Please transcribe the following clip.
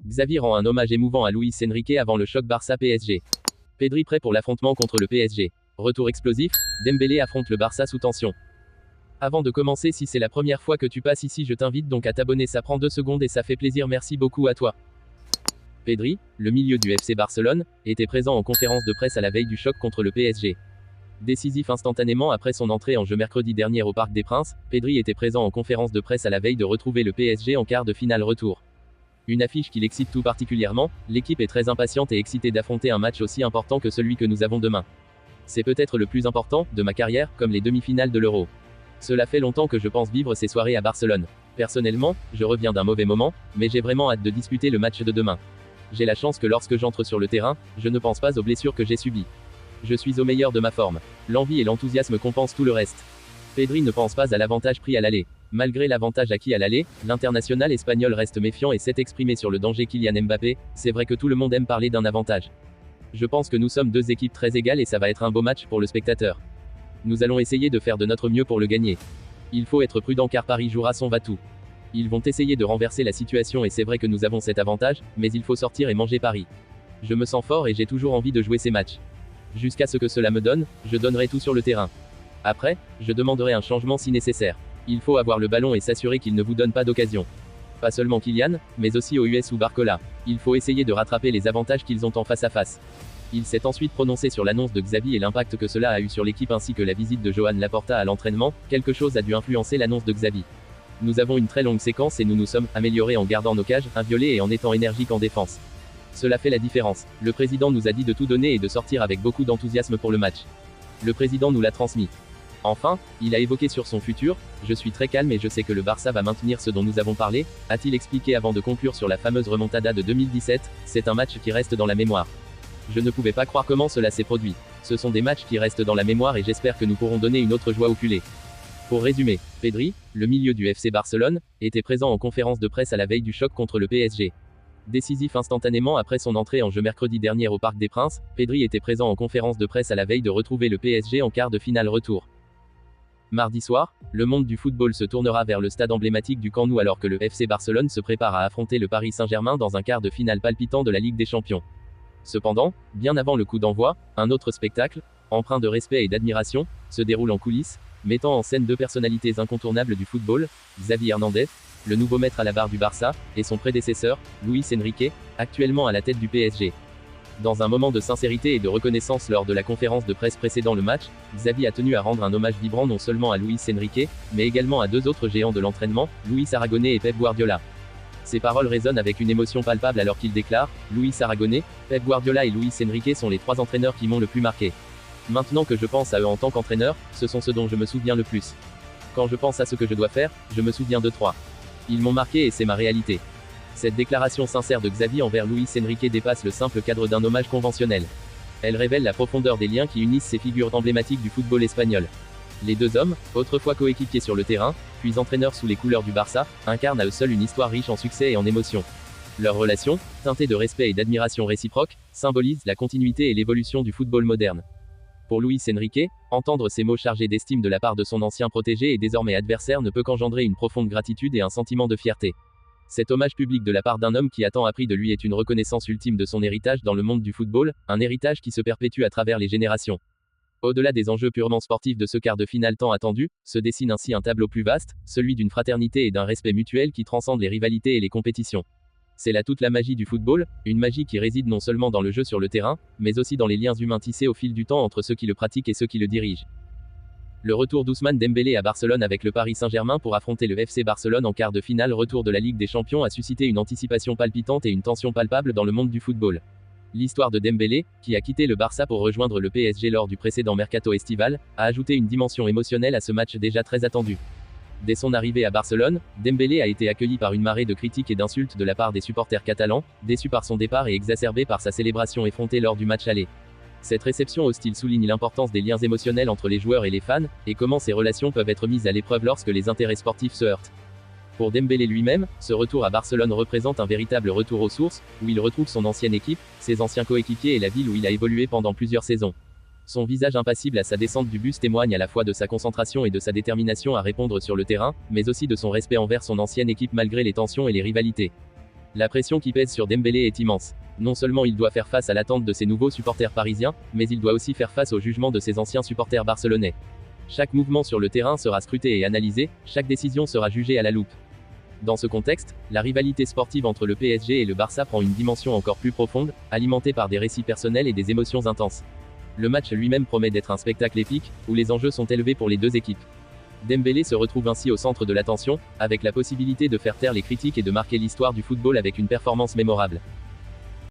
Xavi rend un hommage émouvant à Luis Enrique avant le choc Barça-PSG. Pedri prêt pour l'affrontement contre le PSG. Retour explosif, Dembélé affronte le Barça sous tension. Avant de commencer, si c'est la première fois que tu passes ici, je t'invite donc à t'abonner, ça prend 2 secondes et ça fait plaisir, merci beaucoup à toi. Pedri, le milieu du FC Barcelone, était présent en conférence de presse à la veille du choc contre le PSG. Décisif instantanément après son entrée en jeu mercredi dernier au Parc des Princes, Pedri était présent en conférence de presse à la veille de retrouver le PSG en quart de finale retour. Une affiche qui l'excite tout particulièrement, l'équipe est très impatiente et excitée d'affronter un match aussi important que celui que nous avons demain. C'est peut-être le plus important de ma carrière, comme les demi-finales de l'Euro. Cela fait longtemps que je pense vivre ces soirées à Barcelone. Personnellement, je reviens d'un mauvais moment, mais j'ai vraiment hâte de disputer le match de demain. J'ai la chance que lorsque j'entre sur le terrain, je ne pense pas aux blessures que j'ai subies. Je suis au meilleur de ma forme. L'envie et l'enthousiasme compensent tout le reste. Pedri ne pense pas à l'avantage pris à l'aller. Malgré l'avantage acquis à l'aller, l'international espagnol reste méfiant et s'est exprimé sur le danger Kylian Mbappé. C'est vrai que tout le monde aime parler d'un avantage. Je pense que nous sommes 2 équipes très égales et ça va être un beau match pour le spectateur. Nous allons essayer de faire de notre mieux pour le gagner. Il faut être prudent car Paris jouera son va-tout. Ils vont essayer de renverser la situation et c'est vrai que nous avons cet avantage, mais il faut sortir et manger Paris. Je me sens fort et j'ai toujours envie de jouer ces matchs. Jusqu'à ce que cela me donne, je donnerai tout sur le terrain. Après, je demanderai un changement si nécessaire. Il faut avoir le ballon et s'assurer qu'il ne vous donne pas d'occasion. Pas seulement Kylian, mais aussi aux US ou Barcola. Il faut essayer de rattraper les avantages qu'ils ont en face à face. Il s'est ensuite prononcé sur l'annonce de Xavi et l'impact que cela a eu sur l'équipe ainsi que la visite de Joan Laporta à l'entraînement. Quelque chose a dû influencer l'annonce de Xavi. Nous avons une très longue séquence et nous nous sommes améliorés en gardant nos cages inviolées et en étant énergiques en défense. Cela fait la différence. Le président nous a dit de tout donner et de sortir avec beaucoup d'enthousiasme pour le match. Le président nous l'a transmis. Enfin, il a évoqué sur son futur, je suis très calme et je sais que le Barça va maintenir ce dont nous avons parlé, a-t-il expliqué avant de conclure sur la fameuse remontada de 2017, c'est un match qui reste dans la mémoire. Je ne pouvais pas croire comment cela s'est produit. Ce sont des matchs qui restent dans la mémoire et j'espère que nous pourrons donner une autre joie au culé. Pour résumer, Pedri, le milieu du FC Barcelone, était présent en conférence de presse à la veille du choc contre le PSG. Décisif instantanément après son entrée en jeu mercredi dernier au Parc des Princes, Pedri était présent en conférence de presse à la veille de retrouver le PSG en quart de finale retour. Mardi soir, le monde du football se tournera vers le stade emblématique du Camp Nou alors que le FC Barcelone se prépare à affronter le Paris Saint-Germain dans un quart de finale palpitant de la Ligue des Champions. Cependant, bien avant le coup d'envoi, un autre spectacle, empreint de respect et d'admiration, se déroule en coulisses, mettant en scène 2 personnalités incontournables du football, Xavi Hernandez, le nouveau maître à la barre du Barça, et son prédécesseur, Luis Enrique, actuellement à la tête du PSG. Dans un moment de sincérité et de reconnaissance lors de la conférence de presse précédant le match, Xavi a tenu à rendre un hommage vibrant non seulement à Luis Enrique, mais également à 2 autres géants de l'entraînement, Luis Aragonés et Pep Guardiola. Ces paroles résonnent avec une émotion palpable alors qu'il déclare « Luis Aragonés, Pep Guardiola et Luis Enrique sont les 3 entraîneurs qui m'ont le plus marqué. Maintenant que je pense à eux en tant qu'entraîneur, ce sont ceux dont je me souviens le plus. Quand je pense à ce que je dois faire, je me souviens de 3. Ils m'ont marqué et c'est ma réalité. » Cette déclaration sincère de Xavi envers Luis Enrique dépasse le simple cadre d'un hommage conventionnel. Elle révèle la profondeur des liens qui unissent ces figures emblématiques du football espagnol. Les 2 hommes, autrefois coéquipiers sur le terrain, puis entraîneurs sous les couleurs du Barça, incarnent à eux seuls une histoire riche en succès et en émotions. Leur relation, teintée de respect et d'admiration réciproque, symbolise la continuité et l'évolution du football moderne. Pour Luis Enrique, entendre ces mots chargés d'estime de la part de son ancien protégé et désormais adversaire ne peut qu'engendrer une profonde gratitude et un sentiment de fierté. Cet hommage public de la part d'un homme qui a tant appris de lui est une reconnaissance ultime de son héritage dans le monde du football, un héritage qui se perpétue à travers les générations. Au-delà des enjeux purement sportifs de ce quart de finale tant attendu, se dessine ainsi un tableau plus vaste, celui d'une fraternité et d'un respect mutuel qui transcende les rivalités et les compétitions. C'est là toute la magie du football, une magie qui réside non seulement dans le jeu sur le terrain, mais aussi dans les liens humains tissés au fil du temps entre ceux qui le pratiquent et ceux qui le dirigent. Le retour d'Ousmane Dembélé à Barcelone avec le Paris Saint-Germain pour affronter le FC Barcelone en quart de finale retour de la Ligue des Champions a suscité une anticipation palpitante et une tension palpable dans le monde du football. L'histoire de Dembélé, qui a quitté le Barça pour rejoindre le PSG lors du précédent mercato estival, a ajouté une dimension émotionnelle à ce match déjà très attendu. Dès son arrivée à Barcelone, Dembélé a été accueilli par une marée de critiques et d'insultes de la part des supporters catalans, déçus par son départ et exacerbés par sa célébration effrontée lors du match aller. Cette réception hostile souligne l'importance des liens émotionnels entre les joueurs et les fans, et comment ces relations peuvent être mises à l'épreuve lorsque les intérêts sportifs se heurtent. Pour Dembélé lui-même, ce retour à Barcelone représente un véritable retour aux sources, où il retrouve son ancienne équipe, ses anciens coéquipiers et la ville où il a évolué pendant plusieurs saisons. Son visage impassible à sa descente du bus témoigne à la fois de sa concentration et de sa détermination à répondre sur le terrain, mais aussi de son respect envers son ancienne équipe malgré les tensions et les rivalités. La pression qui pèse sur Dembélé est immense. Non seulement il doit faire face à l'attente de ses nouveaux supporters parisiens, mais il doit aussi faire face au jugement de ses anciens supporters barcelonais. Chaque mouvement sur le terrain sera scruté et analysé, chaque décision sera jugée à la loupe. Dans ce contexte, la rivalité sportive entre le PSG et le Barça prend une dimension encore plus profonde, alimentée par des récits personnels et des émotions intenses. Le match lui-même promet d'être un spectacle épique, où les enjeux sont élevés pour les deux équipes. Dembélé se retrouve ainsi au centre de l'attention, avec la possibilité de faire taire les critiques et de marquer l'histoire du football avec une performance mémorable.